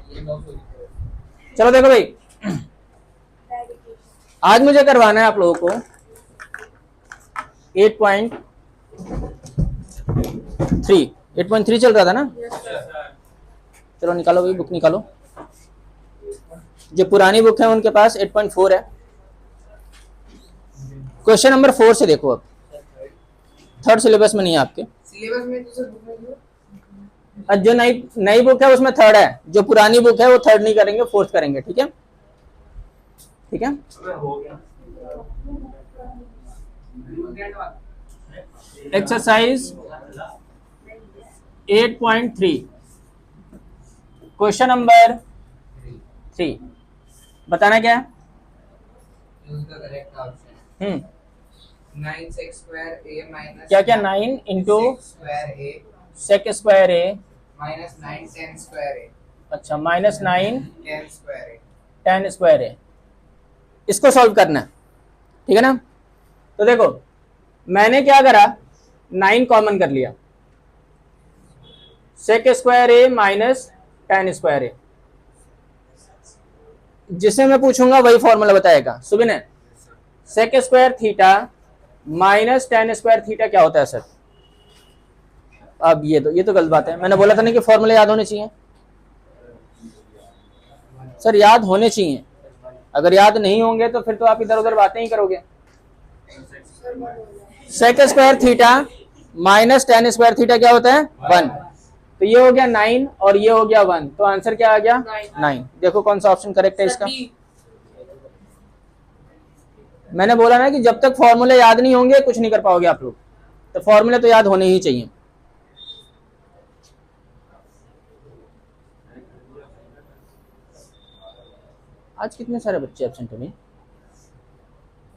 चलो देखो भाई, आज मुझे करवाना है आप लोगों को 8.3 चल रहा था ना। चलो निकालो भाई, बुक निकालो। जो पुरानी बुक है उनके पास 8.4 है। क्वेश्चन नंबर 4 से देखो। अब थर्ड सिलेबस में नहीं है आपके सिलेबस में तो सर बुक में जो नई बुक है उसमें थर्ड है। जो पुरानी बुक है वो थर्ड नहीं करेंगे, फोर्थ करेंगे। ठीक है, ठीक है। एक्सरसाइज 8.3 क्वेश्चन नंबर 3 बताना क्या है। उसका correct option 9 square A minus क्या क्या 9 into square A sec square A minus 9 10 square ए अच्छा माइनस 9 10 स्क्वायर ए 10 स्क्वायर ए। इसको सॉल्व करना है, ठीक है ना। तो देखो मैंने क्या करा, 9 कॉमन कर लिया, sec square A minus 10 square A. जिसे मैं पूछूंगा वही फॉर्मूला बताएगा। सुबिन है, sec square theta minus 10 square theta क्या होता है सर। अब ये तो गलत बात है। मैंने बोला था ना कि फॉर्मूले याद होने चाहिए। सर याद होने चाहिए, अगर याद नहीं होंगे तो फिर तो आप इधर उधर बातें ही करोगे। Sec square theta minus 10 square theta क्या होता है 1। तो ये हो गया 9 और ये हो गया 1, तो आंसर क्या आ गया 9। देखो कौन सा ऑप्शन करेक्ट है इसका। मैंने बोला ना कि जब तक फॉर्मूले याद नहीं होंगे कुछ नहीं कर पाओगे आप लोग। तो फॉर्मूले तो याद होने ही चाहिए। आज कितने सारे बच्चे एब्सेंट हैं?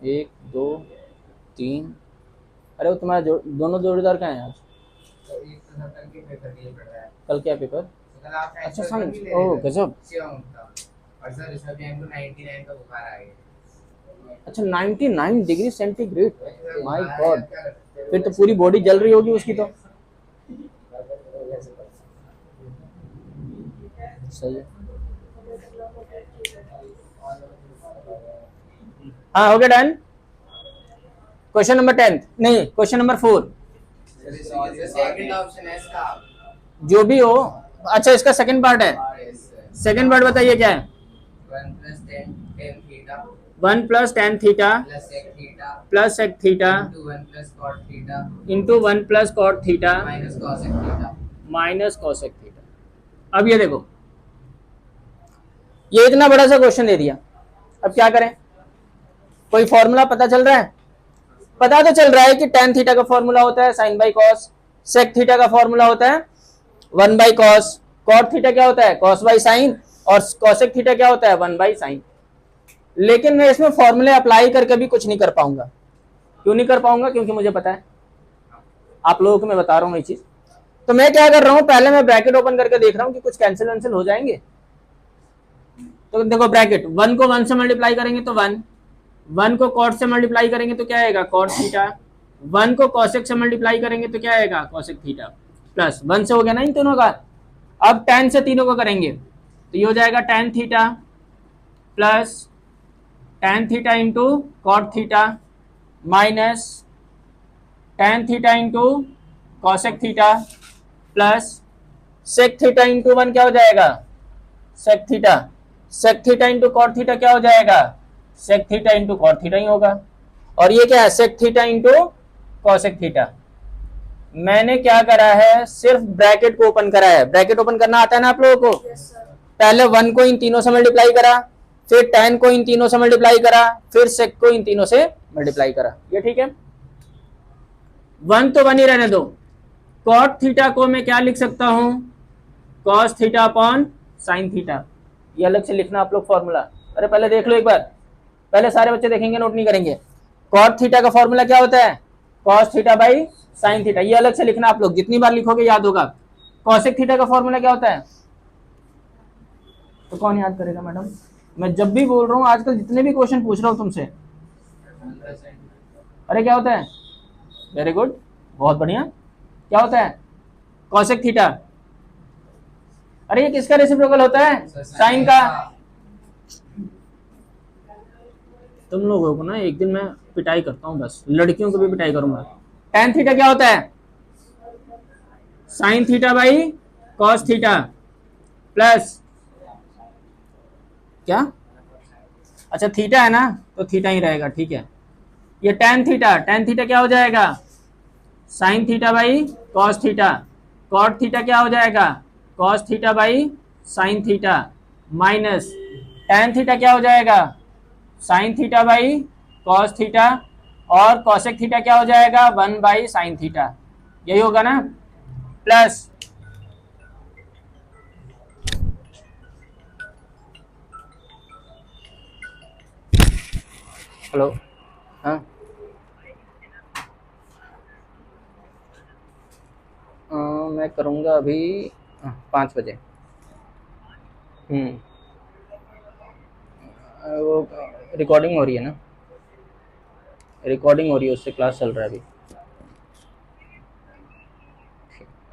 1 2 3। अरे वो तुम्हारा दोनों जोड़ीदार कहाँ हैं आज? एक तो कल के पेपर के लिए पढ़ रहा है। कल क्या पेपर? कल आप अच्छा साइंस। ओह गजब। और सर इस वक्त हमको 99 का बुखार आ गया। अच्छा 99 डिग्री सेंटीग्रेड, माय गॉड। फिर तो पूरी बॉडी जल रही होगी उसकी तो। सही है। हाँ हो गया डन। क्वेश्चन नंबर 10 नहीं, क्वेश्चन नंबर 4 सेकंड ऑप्शन है इसका। जो भी हो। अच्छा इसका सेकंड पार्ट है। सेकंड पार्ट बताइए क्या है। 1 plus 10 theta 1 plus tan theta plus sec theta plus sec theta into 1 plus cot theta into 1 plus cot theta minus cosec theta minus cosec theta. अब ये देखो, ये इतना बड़ा सा क्वेश्चन दे दिया। अब क्या करें, कोई फॉर्मूला पता चल रहा है? पता तो चल रहा है कि टेन थीटा का फॉर्मूला होता है sine by cos, sec theta का फॉर्मूला होता है 1 बाई कॉस, कॉट थीटा क्या होता है कॉस बाई साइन, और कॉसेक थीटा क्या होता है 1 बाई साइन। लेकिन मैं इसमें फॉर्मूले अप्लाई करके भी कुछ नहीं कर पाऊंगा। क्यों नहीं कर पाऊंगा? क्योंकि मुझे पता है, आप लोगों को मैं बता रहा हूं ये चीज। तो मैं क्या कर रहा हूं, पहले मैं ब्रैकेट ओपन करके देख रहा हूं कि कुछ कैंसिल वैंसिल हो जाएंगे। तो देखो ब्रैकेट 1 को 1 से मल्टीप्लाई करेंगे तो 1, 1 को कॉट से मल्टीप्लाई करेंगे तो क्या आएगा कॉट थीटा, 1 को कॉसेक से मल्टीप्लाई करेंगे तो क्या आएगा कॉसेक थीटा, प्लस 1 से हो गया ना इन दोनों का। अब tan से तीनों को करेंगे तो ये हो जाएगा tan theta plus tan theta into cot theta minus tan theta into cosec theta plus sec theta into 1 क्या हो जाएगा sec theta, sec theta into cot theta क्या हो जाएगा sec theta into cot theta ही होगा। और ये क्या है sec theta into cosec theta. मैंने क्या करा है, सिर्फ ब्रैकेट को ओपन करा है। ब्रैकेट ओपन करना आता है ना आप लोगों को? पहले 1 को इन तीनों से मल्टीप्लाई करा, फिर tan को इन तीनों से मल्टीप्लाई करा, फिर सेक को इन तीनों से मल्टीप्लाई करा। ये ठीक है, 1 तो 1 ही रहने दो। कॉट थीटा को मैं क्या लिख सकता हूं cos theta upon sine theta. ये अलग से लिखना आप लोग फॉर्मूला। अरे पहले देख लो एक बार, पहले सारे बच्चे देखेंगे नोट नहीं करेंगे। कॉट थीटा का फॉर्मूला क्या होता है cos theta by sine theta. ये अलग से लिखना आप लोग, जितनी बार लिखोगे याद होगा। कॉसेक थीटा का फॉर्मूला क्या होता है? तो कौन याद करेगा मैडम? मैं जब भी बोल रहा हूँ आजकल जितने भी क्वेश्चन पूछ रहा हूँ तुमसे, अरे क्या होता है? वेरी गुड, बहुत बढ़िया। क्या होता है कॉसेक थीटा? अरे ये किसका रेसिप्रोकल होता है? साइन का। तुम लोगों को ना एक दिन मैं पिटाई करता हूँ, बस लड़कियों को भी पिटाई करूंगा। टेन थीटा क्या होता है? Sine theta by cos theta plus क्या, अच्छा थीटा है ना, तो थीटा ही रहेगा, ठीक है। ये टेन थीटा, टेन थीटा क्या हो जाएगा? Sine theta by cos theta. Cot theta क्या हो जाएगा? Cos theta by sine theta minus tan theta क्या हो जाएगा? Sine theta by cos theta, और कॉसेक थीटा क्या हो जाएगा? 1 बाई साइन थीटा, यही होगा ना, प्लस हेलो, हाँ मैं करूँगा अभी 5 बजे। वो रिकॉर्डिंग हो रही है ना, रिकॉर्डिंग हो रही है, उससे क्लास चल रहा है अभी।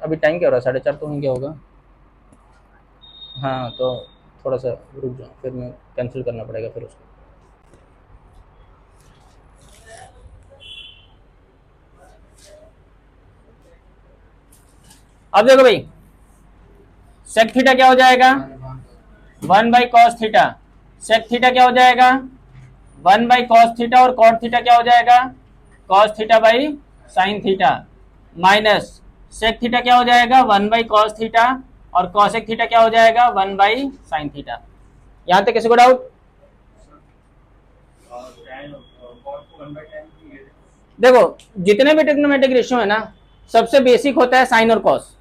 अभी टाइम क्या हो रहा है? 4:30 तो नहीं, क्या होगा? हाँ तो थोड़ा सा रुक जाओ, फिर मैं कैंसिल करना पड़ेगा फिर उसको। अब देखो भाई, सेक थीटा क्या हो जाएगा? 1/cos theta. सेक थीटा क्या हो जाएगा? 1/cos थीटा, और कॉट थीटा क्या हो जाएगा? cos theta by sine theta minus sec theta क्या हो जाएगा? 1/cos थीटा, और कॉसेक थीटा क्या हो जाएगा? 1/sin theta. यहां तक किसी को डाउट? देखो जितने भी ट्रिग्नोमेट्रिक रेशियो है ना, सबसे बेसिक होता है साइन और कॉस।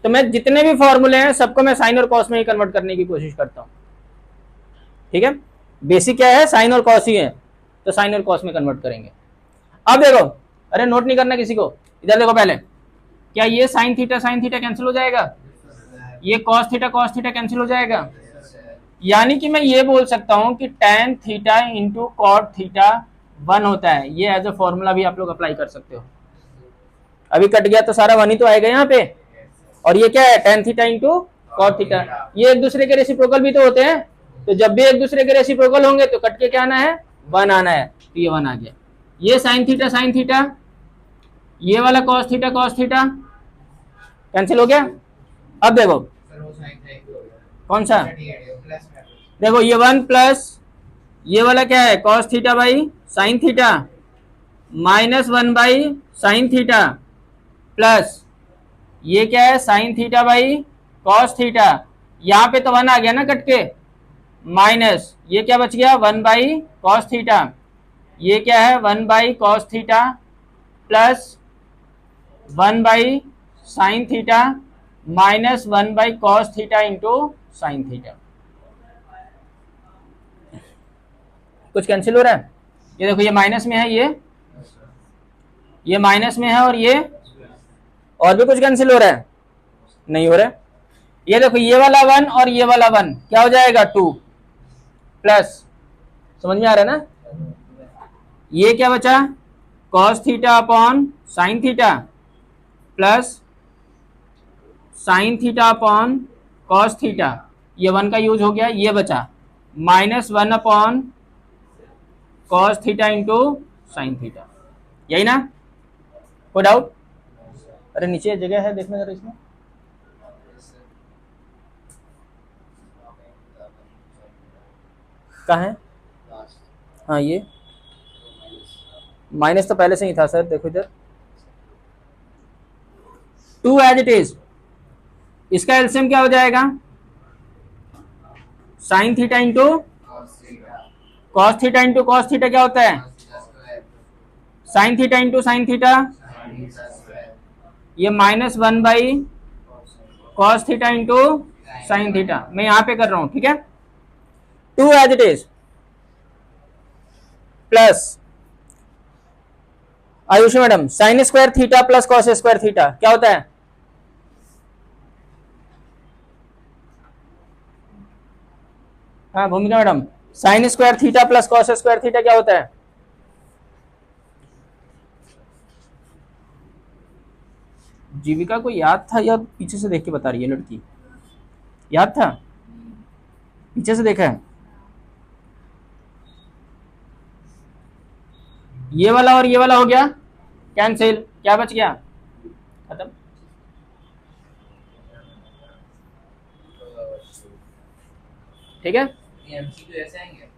तो मैं जितने भी फॉर्मूले हैं सबको मैं साइन और कॉस में ही कन्वर्ट करने की कोशिश करता हूं, ठीक है। बेसिक क्या है? साइन और कॉस ही है, तो साइन और कॉस में कन्वर्ट करेंगे। अब देखो, अरे नोट नहीं करना किसी को, इधर देखो पहले, क्या ये साइन थीटा कैंसिल हो जाएगा? ये कॉस थीटा कैंसिल हो जाएगा? यानी कि मैं ये बोल सकता हूं कि tan theta into cot theta 1 होता है। ये एज अ फॉर्मूला भी आप लोग अप्लाई कर सकते हो। अभी कट गया तो सारा 1 ही तो आएगा यहाँ पे, और ये क्या है? Tan theta into cot theta. ये एक दूसरे के रेसिप्रोकल भी तो होते हैं, तो जब भी एक दूसरे के रेसिप्रोकल होंगे तो कट के क्या आना है? 1 आना है, तो ये 1 आ गया। ये साइन थीटा, ये वाला कॉस थीटा कैंसिल हो गया। अब देखो कौन सा, देखो ये 1 प्लस ये वाला क्या है? Cos theta by sine theta minus 1/sin theta plus ये क्या है? Sine theta by cos theta. यहाँ पे तो 1 आ गया ना कट के, माइनस ये क्या बच गया? 1/cos theta. ये क्या है? 1/cos theta plus 1/sin theta minus 1/cos theta into sine theta. कुछ कैंसिल हो रहा है? ये देखो, ये माइनस में है, ये माइनस में है, और भी कुछ कैंसिल हो रहा है? नहीं हो रहा है। ये देखो, ये वाला 1 और ये वाला 1 क्या हो जाएगा? 2 प्लस, समझ में आ रहा है ना? ये क्या बचा? cos theta upon sine theta plus sine theta upon cos theta, ये 1 का यूज हो गया, ये बचा minus 1 upon cos theta into sine theta. यही ना? कोई डाउट? अरे नीचे जगह है, देखना जरा इसमें। कहाँ है? हाँ ये माइनस तो पहले से ही था सर, देखो इधर 2 एज इट इज। इसका एलसीएम क्या हो जाएगा? Sine theta into cos theta into cos theta क्या होता है? Sine theta into sine theta. ये minus 1/cos theta into sine theta, मैं यहां पे कर रहा हूं, ठीक है। 2 as it is plus Ayushi madam sine square theta plus cos square theta क्या होता है? हाँ Bhumika madam, sine square theta plus cos square theta क्या होता है? जीविका को याद था या पीछे से देख के बता रही है लड़की? याद था? पीछे से देखा है? ये वाला और ये वाला हो गया कैंसिल, क्या बच गया? खत्म। ठीक है ये एमसीक्यू ऐसे आएंगे?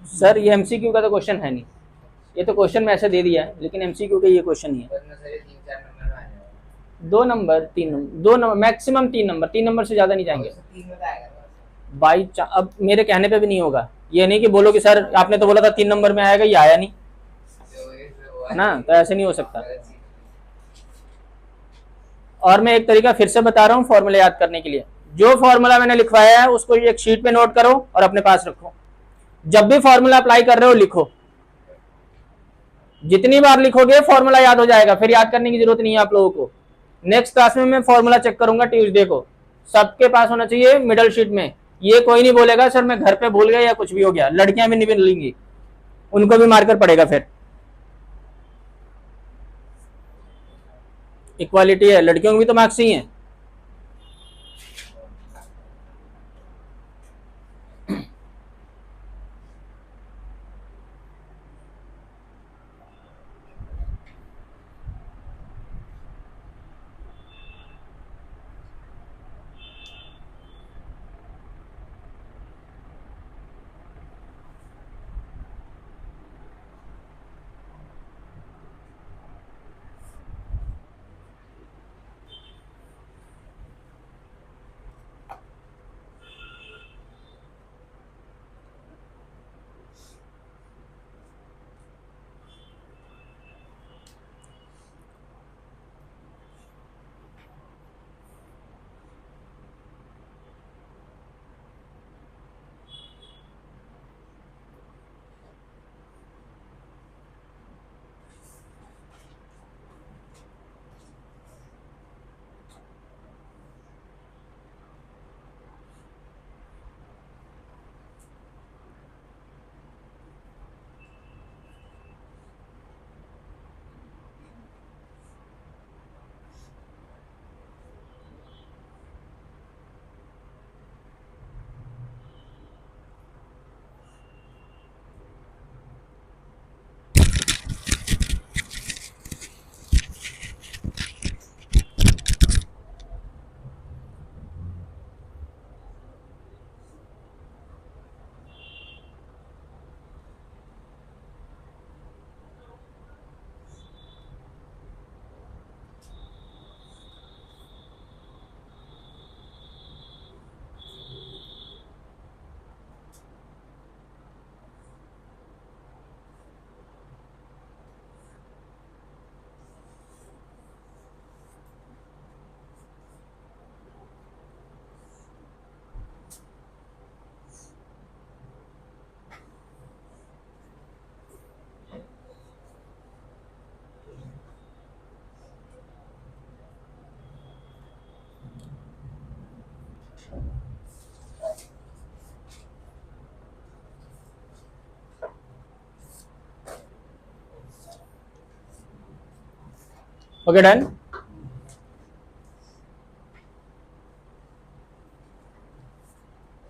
सर, ये एमसीक्यू का तो क्वेश्चन है नहीं, ये तो क्वेश्चन में ऐसे दे दिया है, लेकिन एमसीक्यू का ये क्वेश्चन नहीं है। वरना सर ये 3-4 नंबर में आ जाएगा। 2 number, 3 number, 2 number maximum, 3 number, 3 number से ज्यादा नहीं जाएंगे। 3 में तो आएगा ना। बाई चांस अब मेरे कहने पे भी नहीं होगा, ये नहीं कि बोलो कि सर आपने तो बोला था 3 नंबर में आएगा, ये आया नहीं, जो ये है ना, तो ऐसे नहीं हो सकता। गलत चीज़। और मैं एक तरीका फिर से बता रहा हूँ फॉर्मूला याद करने के लिए। जो फॉर्मूला मैंने लिखवाया है उसको एक शीट पे नोट करो और अपने पास रखो। जब भी फॉर्मूला अप्लाई कर रहे हो लिखो, जितनी बार लिखोगे फॉर्मूला याद हो जाएगा, फिर याद करने की जरूरत नहीं है आप लोगों को। नेक्स्ट क्लास में मैं फॉर्मूला चेक करूंगा ट्यूसडे को, सबके पास होना चाहिए मिडल शीट में। ये कोई नहीं बोलेगा सर मैं घर पे भूल गया या कुछ भी हो गया, लड़कियां भी नहीं मिलेंगी, उनको भी मार्कर पड़ेगा फिर। इक्वालिटी है, लड़कियों को भी तो मार्क्स ही है। Okay done. तो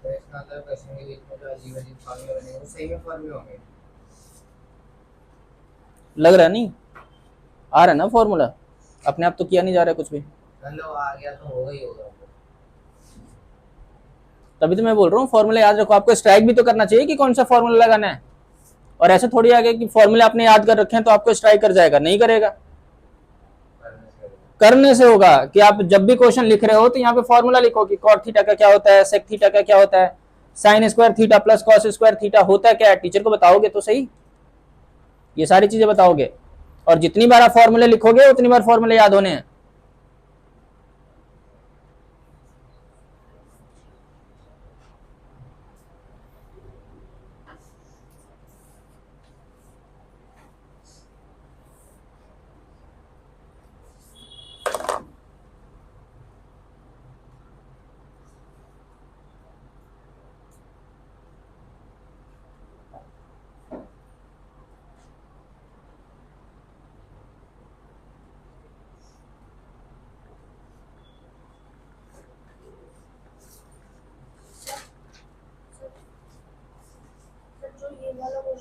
इसका मतलब क्वेश्चन के बीच में जो अजीब-अजीब फॉर्मूले बने वो सही में फॉर्मूले होंगे। लग रहा नहीं आ रहा है ना फॉर्मूला, अपने आप तो किया नहीं जा रहा है कुछ भी, मतलब आ गया तो होगा ही होगा। तभी तो मैं बोल रहा हूँ फॉर्मूला याद रखो। आपको स्ट्राइक भी तो करना चाहिए कि कौन सा फॉर्मूला लगाना है, और ऐसे थोड़ी आगे कि फॉर्मूला आपने याद कर रखे हैं तो आपको स्ट्राइक कर जाएगा, नहीं करेगा। करने से होगा कि आप जब भी क्वेश्चन लिख रहे हो तो यहाँ पे फॉर्मूला लिखो कि कॉट थीटा का क्या होता है, सेक थीटा का क्या होता है, sine square theta plus cos square theta होता है क्या है, टीचर को बताओगे तो सही, ये सारी चीजें बताओगे। और जितनी बार आप फॉर्मूले लिखोगे उतनी बार फॉर्मूले याद होने हैं।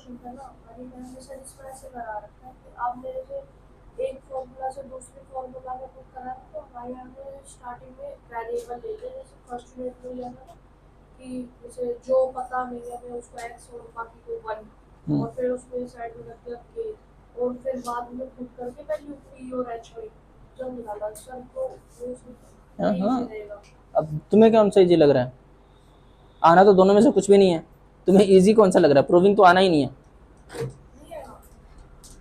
क्वेश्चन था ना, हमारी मैम ने सर इसमें ऐसे करा रखा है कि आप मेरे से एक फॉर्मूला से दूसरे फॉर्मूला में पुट करा है, तो हमारे यहाँ पे स्टार्टिंग में वेरिएबल लेते हैं, जैसे फर्स्ट यूनिट में लिया था ना कि जैसे जो पता नहीं है हमें उसको एक्स और बाकी को वन, और फिर उसको साइड में रख दिया के, और फिर बाद में पुट करके वैल्यू पी और एच हुई जब निकाला सर को वो हाँ हाँ। इजी रहेगा। अब तुम्हें कौन सा इजी लग रहा है? आना तो दोनों में से कुछ भी नहीं है, तुम्हें इजी कौन सा लग रहा है? प्रूविंग तो आना ही नहीं है, नहीं आएगा,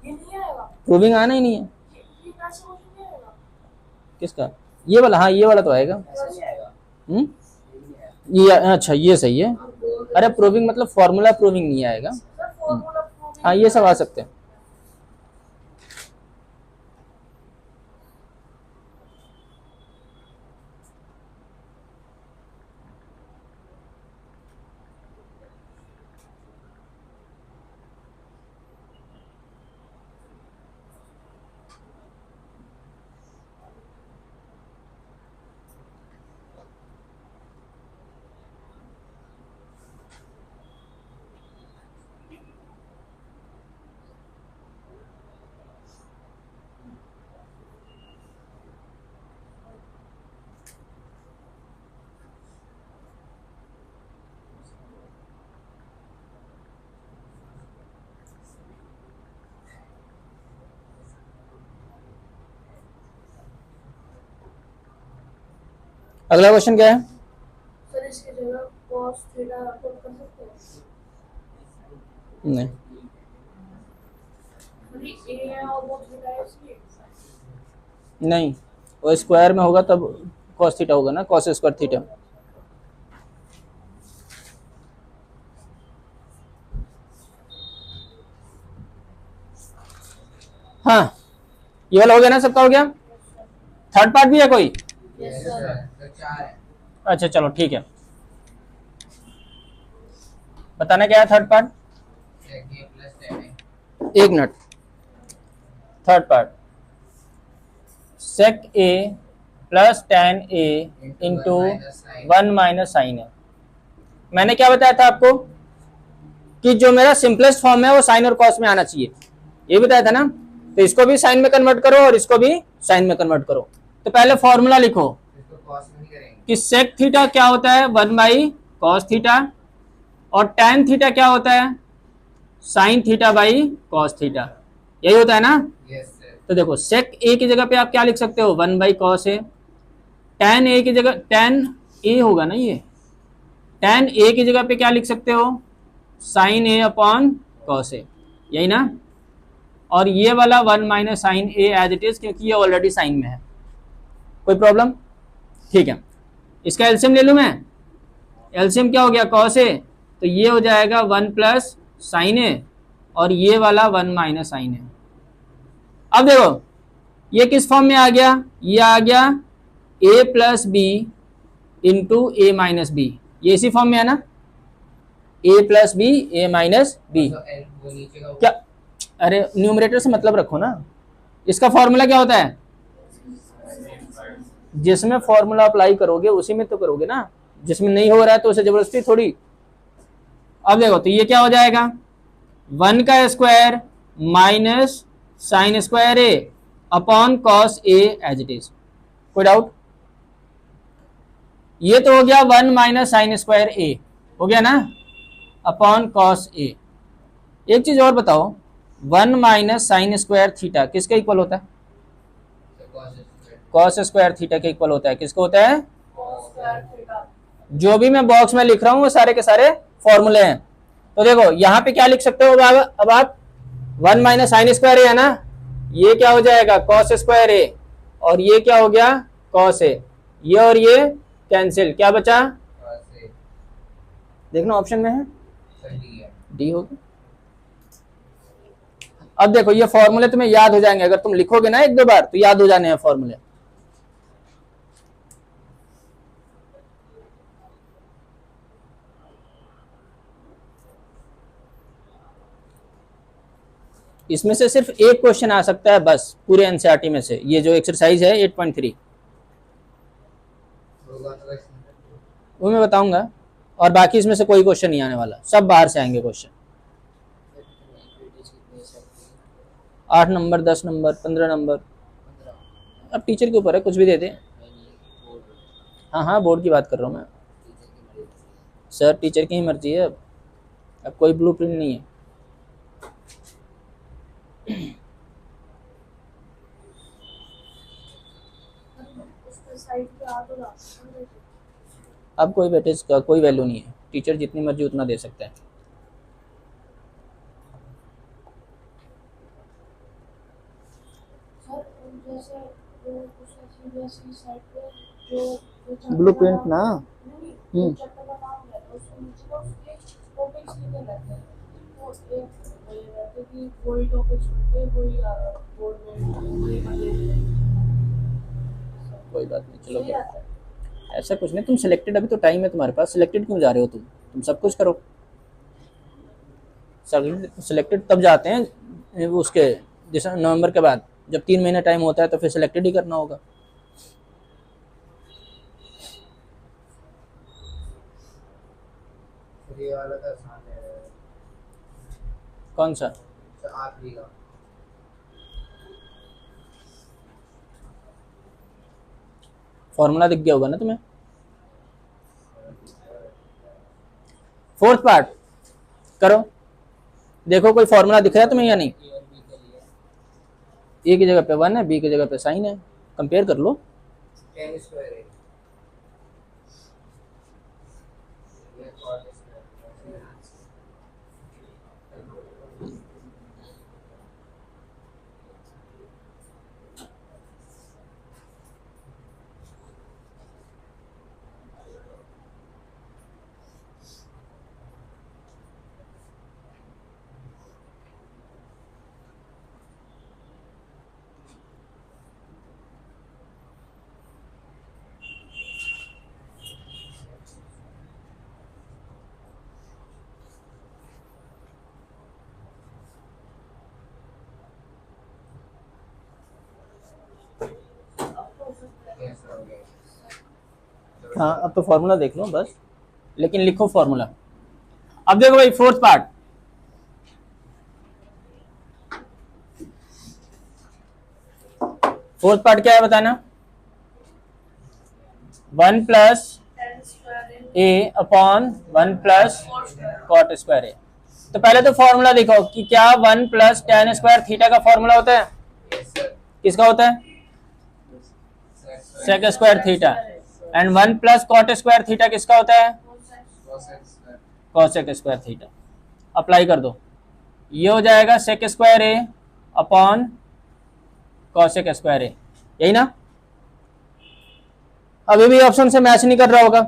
ये नहीं आएगा, प्रूविंग आना ही नहीं है। ये कैसे मुझे नहीं आएगा? किसका? ये वाला? हाँ ये वाला तो आएगा। ऐसा नहीं आएगा, हम्म, ये नहीं आएगा। ये अच्छा ये सही है। आप बोल रहे अरे प्रूविंग मतलब फॉर्मूला प्रूविंग नहीं आएगा। सर फॉर्मूला प्रूविंग हाँ ये सब आ सकते हैं। अगला क्वेश्चन क्या है? सर इसकी जगह cos थीटा पुट कर सकते हैं? नहीं, अरे ए है और वो थीटा है इसलिए। नहीं वो स्क्वायर में होगा तब cos थीटा होगा ना, cos स्क्वायर थीटा। हाँ ये वाला हो गया ना, सबका हो गया। थर्ड पार्ट भी है कोई? यस सर, तो 4 है। अच्छा चलो ठीक है, बताना क्या है third part? sec a plus tan a, एक मिनट। थर्ड पार्ट सेक ए प्लस टेन ए इंटू वन माइनस साइन है। मैंने क्या बताया था आपको कि जो मेरा सिंपलेस्ट फॉर्म है वो साइन और कॉस में आना चाहिए, ये बताया था ना। तो इसको भी साइन में कन्वर्ट करो और इसको भी साइन में कन्वर्ट करो। तो पहले फॉर्मूला लिखो इसको cos में ही करेंगे। कि सेक थीटा क्या होता है, 1 कॉस थीटा, और टेन थीटा क्या होता है, sine theta by cos theta, यही होता है ना। यस सर, तो देखो सेक ए की जगह पे आप क्या लिख सकते हो, 1/cos ए। टेन ए की जगह टेन ए होगा ना, ये टेन ए की जगह पे क्या लिख सकते हो, sine A upon cos A, यही ना। और ये वाला 1 minus sine A as it is, क्योंकि ये ऑलरेडी साइन में है। कोई प्रॉब्लम? ठीक है, इसका एलसीएम ले लूं मैं। एलसीएम क्या हो गया, कॉस ए, तो ये हो जाएगा 1 प्लस साइन ए, और ये वाला 1 माइनस साइन ए। अब देखो ये किस फॉर्म में आ गया, ये आ गया a plus B into A minus B, ये इसी फॉर्म में है ना, a plus B A minus B. तो L वो नीचे का क्या, अरे न्यूमरेटर से मतलब रखो ना। इसका फॉर्मूला क्या होता है, जिसमें फॉर्मूला अप्लाई करोगे उसी में तो करोगे ना, जिसमें नहीं हो रहा है तो उसे जबरदस्ती थोड़ी। अब देखो तो ये क्या हो जाएगा, 1 का square minus sine square A upon cos A as it is. कोई डाउट? ये तो हो गया 1 माइनस साइन स्क्वायर ए, हो गया ना, अपॉन कॉस ए। एक चीज और बताओ, 1 माइनस साइन स्क्वायर थीटा किसके इक्वल होता है, cos square, cos square theta के इक्वल होता है। किसको होता है? cos square theta. जो भी मैं बॉक्स में लिख रहा हूं वो सारे के सारे फॉर्मूले हैं। तो देखो यहाँ पे क्या लिख सकते हो अब आप, 1 माइनस साइन स्क्वायर ए है ना, ये क्या हो जाएगा कॉस स्क्वायर ए, और ये क्या हो गया कॉस ए, ये और ये कैंसिल, क्या बचा, cos a, देखना ऑप्शन में है सर D है। डी होगा। अब देखो ये फॉर्मूले तुम्हें याद हो जाएंगे, अगर तुम लिखोगे ना एक दो बार तो याद हो जाने हैं फॉर्मूले। इसमें से सिर्फ एक क्वेश्चन आ सकता है बस पूरे एनसीईआरटी में से, ये जो एक्सरसाइज है 8.3 होगा तो इसमें वो मैं बताऊंगा, और बाकी इसमें से कोई क्वेश्चन नहीं आने वाला, सब बाहर से आएंगे क्वेश्चन। 8 नंबर, 10 नंबर, 15 नंबर, 15 अब टीचर के ऊपर है, कुछ भी दे दे। नहीं बोर्ड हाँ हाँ, बोर्ड की बात कर रहा हूँ मैं। टीचर की मर्जी। सर टीचर की ही मर्जी है, अब कोई ब्लूप्रिंट नहीं है। उस पे साइड पे आ तो जाता है। अब कोई वेटेज का कोई वैल्यू नहीं है, टीचर जितनी मर्जी उतना दे सकता है। सर जैसे जो कुछ ऐसी साइड पे जो ब्लूप्रिंट ना। नहीं चैप्टर का नाम है उसके नीचे ना उसके टॉपिक्स लिखे रहते हैं। तो एक वही रहते हैं कि वही टॉपिक्स होते हैं वही बोर्ड में वही बने कोई बात नहीं, चलो सही फिर। आता है। ऐसा कुछ नहीं, तुम सिलेक्टेड, अभी तो टाइम है तुम्हारे पास, सिलेक्टेड क्यों जा रहे हो तुम सब कुछ करो। सिलेक्टेड तब जाते हैं वो उसके नवंबर के बाद, जब 3 महीने टाइम होता है तो फिर सिलेक्टेड ही करना होगा। फिर ये वाला तो आसान है। कौन सा? तो आखिरी का फॉर्मूला दिख गया होगा ना तुम्हें? फोर्थ पार्ट करो, देखो कोई फॉर्मूला दिख रहा है तुम्हें या नहीं। ए और बी के लिए ए की जगह पे 1 है, बी की जगह पे साइन है, कंपेयर कर लो। 10 स्क्वायर है ये cot स्क्वायर। अब तो हो सकता है Yes, हो गया। हाँ अब तो फॉर्मूला देख लो बस, लेकिन लिखो फॉर्मूला। अब देखो भाई फोर्थ पार्ट, फोर्थ पार्ट क्या है बताना। 1 plus 10 square A upon 1 plus square cot square A. तो पहले तो फॉर्मूला देखो कि क्या 1 प्लस टेन स्क्वायर थीटा का फॉर्मूला होता है? Yes, sir. किसका होता है? Sec square theta. And 1 plus cot square theta किसका होता है? Cosec square. Cosec square theta. Apply कर दो, ये हो जाएगा sec square A upon cosec square A, यही ना। अभी भी ऑप्शन से मैच नहीं कर रहा होगा,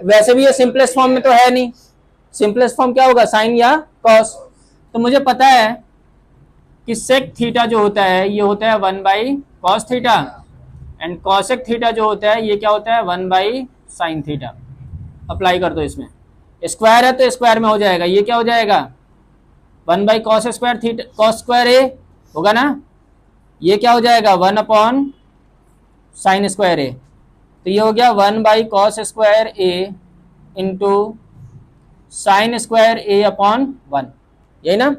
वैसे भी ये सिंपलेस्ट फॉर्म में तो है नहीं। सिंपलेस्ट फॉर्म क्या होगा, साइन या कॉस। तो मुझे पता है कि सेक थीटा जो होता है ये होता है 1 by cos theta, and cosec theta जो होता है ये क्या होता है 1 बाई साइन थीटा। अप्लाई कर दो इसमें, स्क्वायर है तो स्क्वायर में हो जाएगा, ये क्या हो जाएगा 1 by cos square theta, cos square A होगा ना, ये क्या हो जाएगा 1 अपॉन साइन स्क्वायर ए। तो ये हो गया 1 by cos square A into sine square A upon 1, यही ना।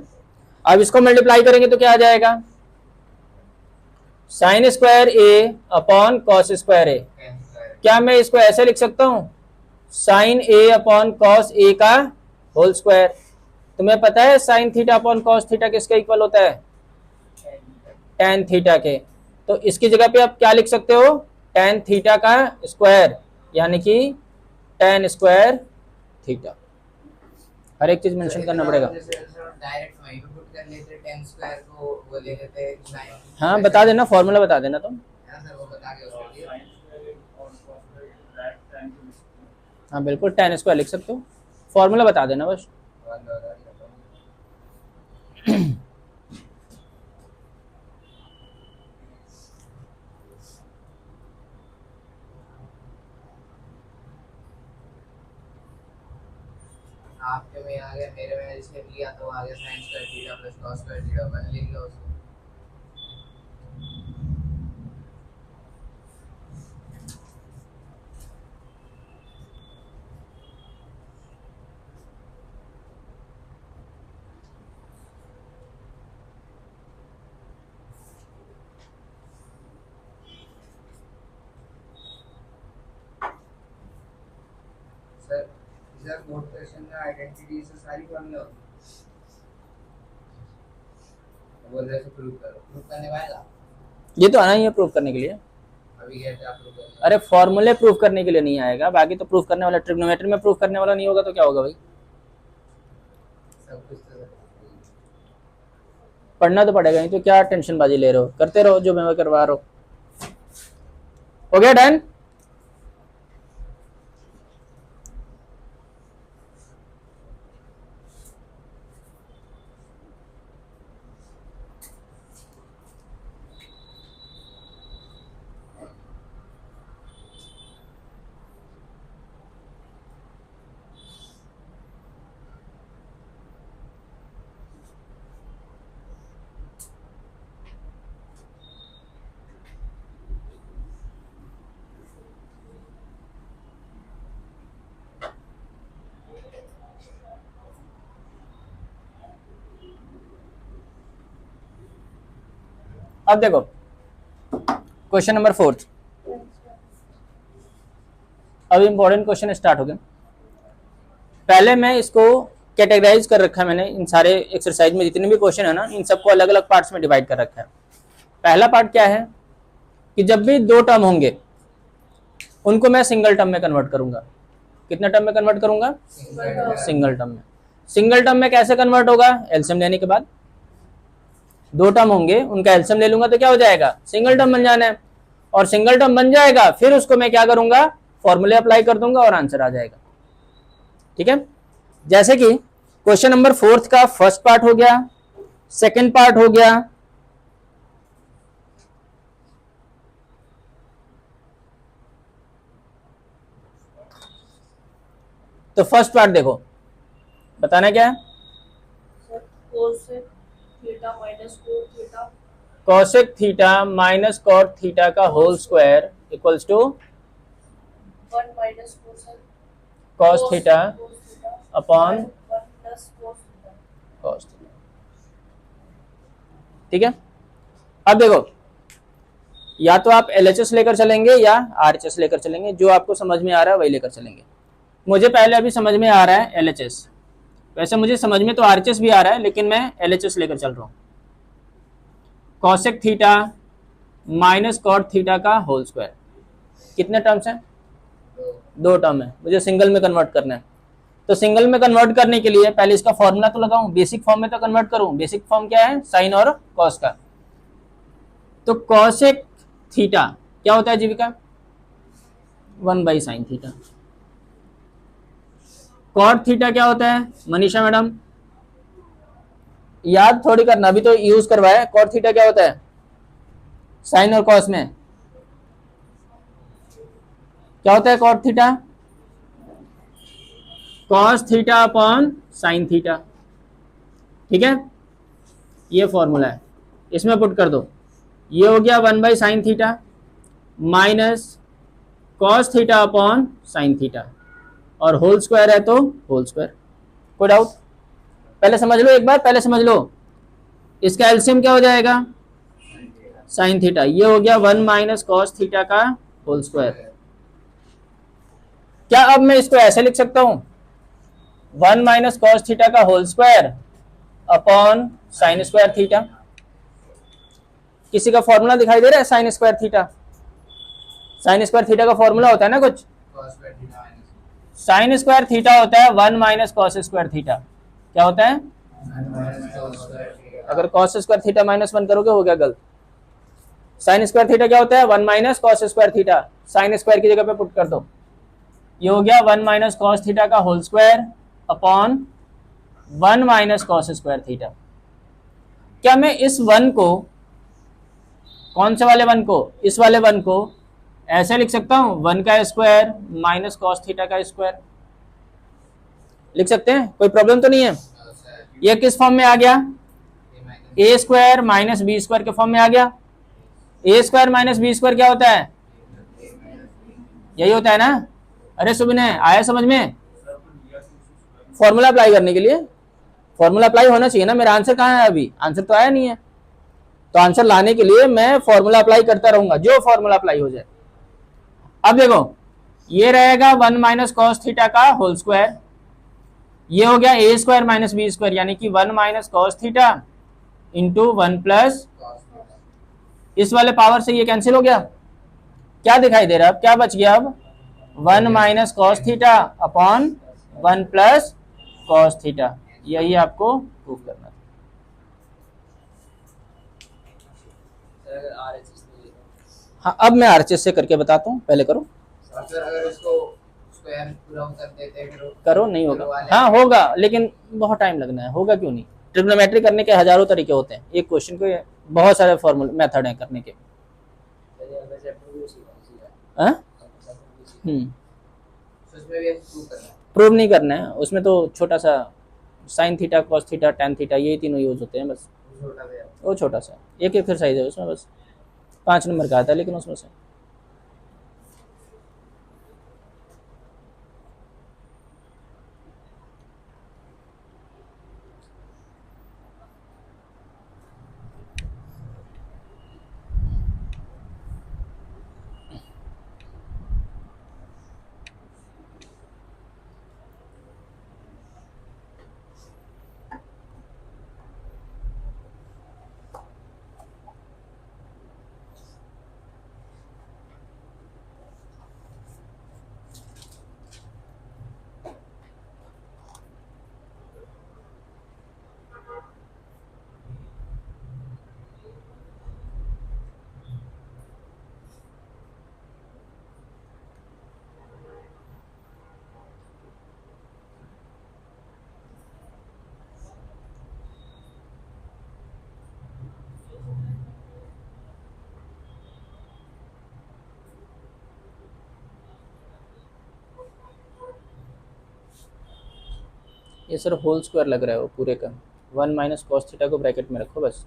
अब इसको मल्टीप्लाई करेंगे तो क्या आ जाएगा, sign square A upon cos square A. 10 square. क्या मैं इसको ऐसे लिख सकता हूं, साइन ए अपॉन कॉस ए का होल स्क्वायर। तुम्हें पता है sine theta upon cos theta किसके इक्वल होता है, टेन थीटा के। तो इसकी जगह पे आप क्या लिख सकते हो, टेन थीटा का स्क्वायर, यानी कि टेन स्क्वायर थीटा। हर एक चीज मेंशन करना पड़ेगा। डायरेक्ट वहीं पे पुट कर लेते 10 स्क्वायर को वो ले लेते 9। हाँ बता देना, फॉर्मूला बता देना तुम। है ना सर वो बता के उसके लिए हाँ बिल्कुल, टेन स्क्वायर लिख सकते हो, फॉर्मूला बता देना बस। 1 आपके में आ गया, मेरे में इसने लिया तो आ गया sin square theta plus cos square theta, मैंने लिख लिया उसको। सर सर बोर्ड क्वेश्चन में आइडेंटिटी से सारी फॉर्मूला होती है, बोल रहे थे प्रूव करो, प्रूव करने वाला ये तो आना ही है प्रूव करने के लिए। अभी कहते आप प्रूव करो। अरे फॉर्मूले प्रूव करने के लिए नहीं आएगा, बाकी तो प्रूव करने वाला, ट्रिग्नोमेट्री में प्रूव करने वाला नहीं होगा तो क्या होगा भाई? सब कुछ तो पढ़ना तो पड़ेगा, नहीं तो क्या टेंशन बाजी ले रहे हो, करते रहो जो मैं करवा रहा हूँ। हो गया डन? अब देखो क्वेश्चन नंबर 4, अब इंपॉर्टेंट क्वेश्चन स्टार्ट हो गए। पहले मैं इसको कैटेगराइज कर रखा है मैंने, इन सारे एक्सरसाइज में जितने भी क्वेश्चन है ना, इन सबको अलग अलग पार्ट्स में डिवाइड कर रखा है। पहला पार्ट क्या है कि जब भी दो टर्म होंगे उनको मैं सिंगल टर्म में कन्वर्ट करूंगा। कितने टर्म में कन्वर्ट करूंगा? सिंगल टर्म में। सिंगल टर्म में कैसे कन्वर्ट होगा? एलसीएम लेने के बाद। दो टर्म होंगे उनका एलसीएम ले लूंगा तो क्या हो जाएगा? सिंगल टर्म बन जाना है। और सिंगल टर्म बन जाएगा फिर उसको मैं क्या करूंगा? फॉर्मूले अप्लाई कर दूंगा और आंसर आ जाएगा। ठीक है, जैसे कि क्वेश्चन नंबर 4 का फर्स्ट पार्ट हो गया, सेकंड पार्ट हो गया, तो फर्स्ट पार्ट देखो, बताना क्या है? Cosec theta minus cot theta cosec theta minus cot theta का whole square equals to 1 minus cosec cos theta upon 1 plus cos theta. Cos theta. ठीक है, अब देखो या तो आप एलएचएस लेकर चलेंगे या आरएचएस लेकर चलेंगे, जो आपको समझ में आ रहा है वही लेकर चलेंगे। मुझे पहले अभी समझ में आ रहा है एलएचएस, वैसे मुझे समझ में तो आरएचएस भी आ रहा है लेकिन मैं एलएचएस लेकर चल रहा हूं। Cosec theta minus cot theta का होल स्क्वायर, कितने टर्म्स हैं? दो टर्म है, मुझे सिंगल में कन्वर्ट करना है। तो सिंगल में कन्वर्ट करने के लिए पहले इसका फॉर्मूला तो लगाऊं, बेसिक फॉर्म में तो कन्वर्ट करूं। बेसिक फॉर्म क्या है? साइन और कॉस का। तो कॉसेक थीटा क्या होता है जीविका? 1/sin theta. कॉट थीटा क्या होता है मनीषा मैडम? याद थोड़ी करना, अभी तो यूज करवाया। कॉट थीटा क्या होता है साइन और कॉस में? क्या होता है cot theta? Cos theta upon sine theta. ठीक है, ये फॉर्मूला है, इसमें पुट कर दो। ये हो गया 1/sin theta minus cos theta upon sine theta, और होल स्क्वायर है तो होल स्क्वायर। कोई डाउट? पहले समझ लो, एक बार पहले समझ लो। इसका एलसीएम क्या हो जाएगा? Sine theta. ये हो गया 1 माइनस कॉस थीटा का होल स्क्वायर। क्या अब मैं इसको ऐसे लिख सकता हूं? 1 माइनस कॉस थीटा का whole square upon sine square theta. किसी का फॉर्मूला दिखाई दे रहा है? Sine square theta, sine square theta का फॉर्मूला होता है ना कुछ? साइन स्क्वायर थीटा होता है 1 माइनस कॉस स्क्वायर थीटा। क्या होता है? अगर कॉस स्क्वायर थीटा माइनस 1 करोगे हो गया गलत। साइन स्क्वायर थीटा क्या होता है? 1 minus cos square theta. Sine square की जगह पे पुट कर दो। ये हो गया 1 माइनस कॉस थीटा का whole square upon 1 minus cos square theta. क्या मैं इस 1 को, कौन से वाले 1 को? इस वाले 1 को ऐसे लिख सकता हूं, 1 का स्क्वायर माइनस कॉस थीटा का स्क्वायर। लिख सकते हैं, कोई प्रॉब्लम तो नहीं है। ये किस फॉर्म में आ गया? ए स्क्वायर माइनस बी स्क्वायर के फॉर्म में आ गया। ए स्क्वायर माइनस बी स्क्वायर क्या होता है? यही होता है ना? अरे सुबिनय, आया समझ में? फॉर्मूला अप्लाई करने के लिए फॉर्मूला अप्लाई होना चाहिए ना। मेरा आंसर कहाँ है? अभी आंसर तो आया नहीं है। तो आंसर लाने के लिए मैं फॉर्मूला अप्लाई करता रहूंगा, जो फॉर्मूला अप्लाई हो जाए। अब देखो, ये रहेगा 1 माइनस कॉस थीटा का होल स्क्वायर, ये हो गया ए स्क्वायर माइनस बी स्क्वायर, यानी कि 1 minus cos theta into 1 plus, इस वाले पावर से ये कैंसिल हो गया, क्या दिखाई दे रहा है अब, क्या बच गया अब, 1 minus cos theta upon 1 plus cos theta, यही आपको प्रूव करना था। सर अगर आरएचएस ले लें हाँ अब मैं आरएचएस से करके बताता हूँ, पहले करो। और फिर अगर उसको स्क्वायर पूरा कर देते हैं फिर करो, नहीं होगा, हाँ होगा लेकिन बहुत टाइम लगना है, होगा क्यों नहीं, ट्रिग्नोमेट्री करने के हजारों तरीके होते हैं, एक क्वेश्चन के बहुत सारे फॉर्मूले मेथड हैं करने के। हाँ? उसमें भी प्रूव करना है। प्रूव नहीं करना है, उसमें तो छोटा सा sine theta cos theta tan theta यही तीनों यूज होते हैं बस, छोटा सा वो छोटा सा एक एक्सरसाइज है उसमें, बस 5 नंबर का आता है लेकिन उसमें से। ये सर होल स्क्वायर लग रहा है वो पूरे का, 1 माइनस कॉस थीटा को ब्रैकेट में रखो बस,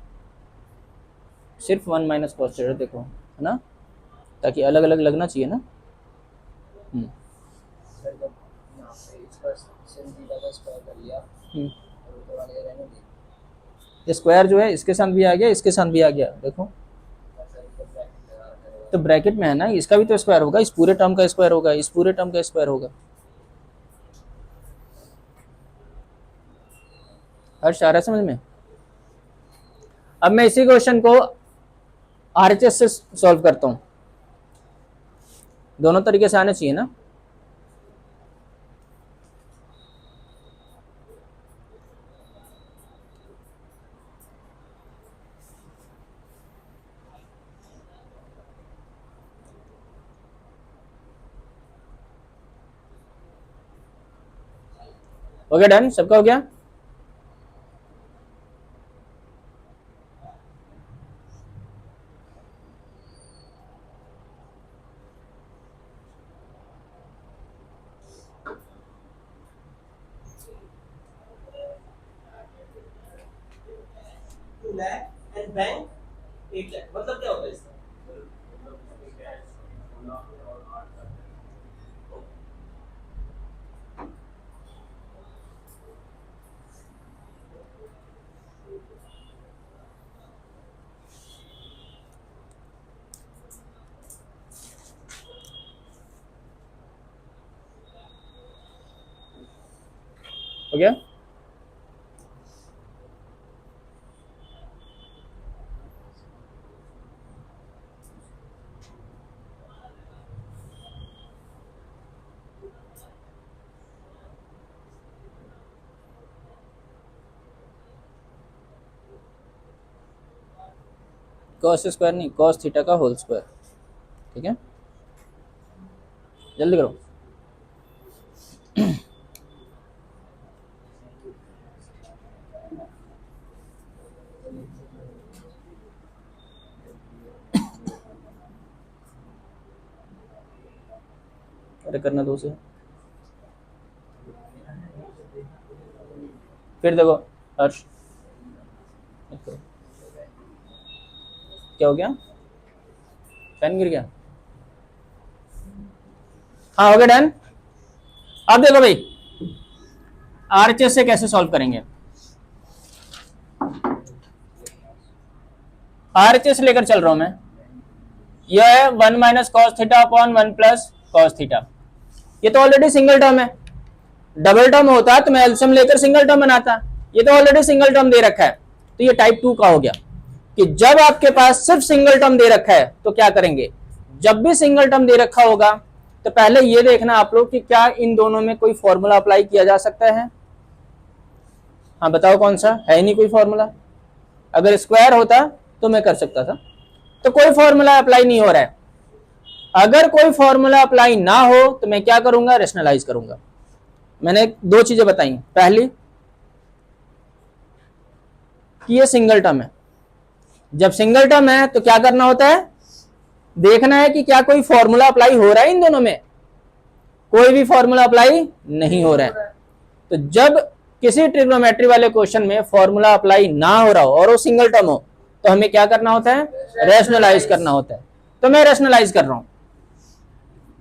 सिर्फ 1 माइनस कॉस थीटा देखो, है ना, ताकि अलग अलग लगना चाहिए ना। सर जब यहाँ पे इस पर sin थीटा का स्क्वायर कर लिया और ऊपर वाले रहने दिए, ये स्क्वायर जो है इसके साथ भी आ गया, इसके साथ भी आ गया, देखो सर इसको ब्रैकेट लगा रखा है। तो ब्रैकेट में है ना, इसका भी तो स्क्वायर होगा, इस पूरे टर्म का स्क्वायर होगा, इस पूरे टर्म का स्क्वायर होगा। हर्ष आ रहा है समझ में? अब मैं इसी क्वेश्चन को आरएचएस से सॉल्व करता हूं, दोनों तरीके से आना चाहिए ना। ओके डन, सबका हो गया। लाख एंड बैंक 8 लाख, मतलब क्या होता है इसका? हो गया। कॉस स्क्वायर नहीं, कॉस थीटा का होल स्क्वायर, ठीक है, जल्दी करो। अरे करना दो से, फिर देखो हर्ष, क्या हो गया, पेन गिर गया। हाँ हो गया डन। अब देखो भाई आरएचएस से कैसे सॉल्व करेंगे, आरएचएस लेकर चल रहा हूं मैं, यह है 1 minus cos theta upon 1 plus cos theta, ये तो ऑलरेडी सिंगल टर्म है। डबल टर्म होता तो मैं एलसीएम लेकर सिंगल टर्म बनाता, ये तो ऑलरेडी सिंगल टर्म दे रखा है। तो ये टाइप 2 का हो गया कि जब आपके पास सिर्फ सिंगल टर्म दे रखा है तो क्या करेंगे, जब भी सिंगल टर्म दे रखा होगा तो पहले ये देखना आप लोग कि क्या इन दोनों में कोई फॉर्मूला अप्लाई किया जा सकता है। हाँ बताओ कौन सा है, नहीं कोई फॉर्मूला। अगर स्क्वायर होता तो मैं कर सकता था, तो कोई फॉर्मूला अप्लाई नहीं हो रहा है। अगर कोई फॉर्मूला अप्लाई ना हो तो मैं क्या करूंगा, रेशनलाइज करूंगा। मैंने 2 चीजें बताई, पहली कि ये सिंगल टर्म है। जब सिंगल टर्म है तो क्या करना होता है, देखना है कि क्या कोई फॉर्मूला अप्लाई हो रहा है इन दोनों में। कोई भी फॉर्मूला अप्लाई नहीं हो रहा है। तो जब किसी ट्रिग्नोमेट्री वाले क्वेश्चन में फॉर्मूला अप्लाई ना हो रहा हो और वो सिंगल टर्म हो तो हमें क्या करना होता है, रेशनलाइज करना होता है। तो मैं रेशनलाइज कर रहा हूं,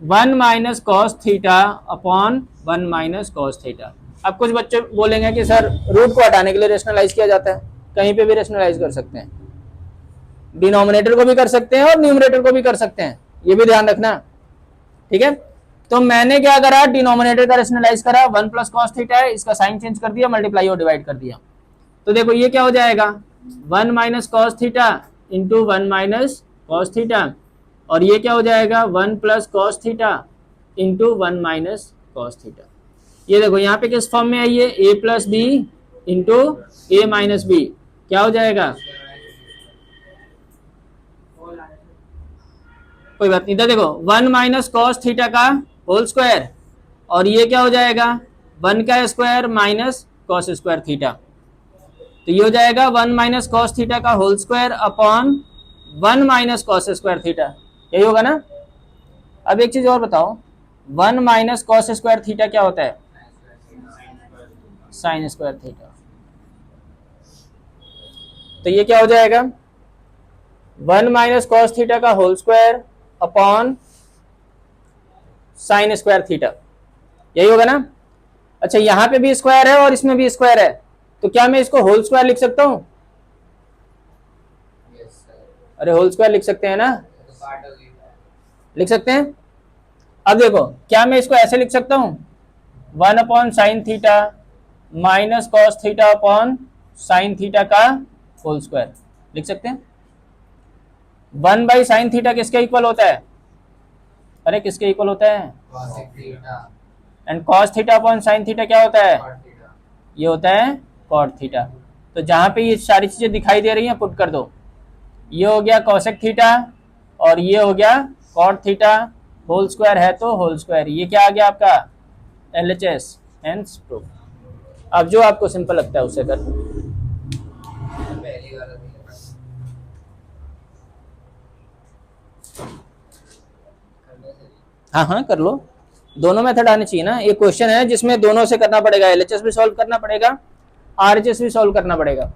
1 minus cos theta upon 1 minus cos theta. अब कुछ बच्चे बोलेंगे कि सर रूट को हटाने के लिए रेशनलाइज किया जाता है, कहीं पे भी रेशनलाइज कर सकते हैं, डिनोमिनेटर को भी कर सकते हैं और न्यूमरेटर को भी कर सकते हैं, ये भी ध्यान रखना, ठीक है। तो मैंने क्या करा, डिनोमिनेटर का रेशनलाइज करा, 1 प्लस कॉस थीटा है, इसका साइन चेंज कर दिया, मल्टीप्लाई और डिवाइड कर दिया। तो देखो ये क्या हो जाएगा, 1 minus cos theta into 1 minus cos theta, और ये क्या हो जाएगा 1 plus cos theta into 1 minus cos theta. ये देखो यहाँ पे किस फॉर्म में आई है, a plus B into A minus B, क्या हो जाएगा, कोई बात नहीं। देखो 1 माइनस कॉस थीटा का होल स्क्वायर, और ये क्या हो जाएगा 1 का square minus cos square theta. तो ये हो जाएगा 1 माइनस कॉस थीटा का whole square upon 1 minus cos square theta, यही होगा ना। अब एक चीज और बताओ, 1 माइनस कॉस स्क्वायर थीटा क्या होता है, साइन स्क्वायर थीटा। तो ये क्या हो जाएगा 1 माइनस कॉस थीटा का whole square upon sine square theta, यही होगा ना। अच्छा यहां पे भी स्क्वायर है और इसमें भी स्क्वायर है, तो क्या मैं इसको होल स्क्वायर लिख सकता हूं, अरे होल स्क्वायर लिख सकते हैं ना, लिख सकते हैं। अब देखो क्या मैं इसको ऐसे लिख सकता हूं, 1 upon sine theta minus cos theta upon sine theta का होल स्क्वायर, लिख सकते हैं। 1 बाई साइन थीटा किसके इक्वल होता है, अरे किसके इक्वल होता है, and cos theta upon sine theta क्या होता है, ये होता है कॉट थीटा। तो जहां पे ये सारी चीजें दिखाई दे रही हैं पुट कर दो, ये हो गया कॉसेक थीटा और ये हो गया कॉट थीटा, होल स्क्वायर है तो होल स्क्वायर, ये क्या आ गया आपका LHS, हेंस प्रूफ। अब जो आपको सिंपल लगता है उसे कर। हाँ हाँ कर लो, दोनों मेथड आने चाहिए ना। एक क्वेश्चन है जिसमें दोनों से करना पड़ेगा, LHS भी सॉल्व करना पड़ेगा, RHS भी सॉल्व करना पड़ेगा।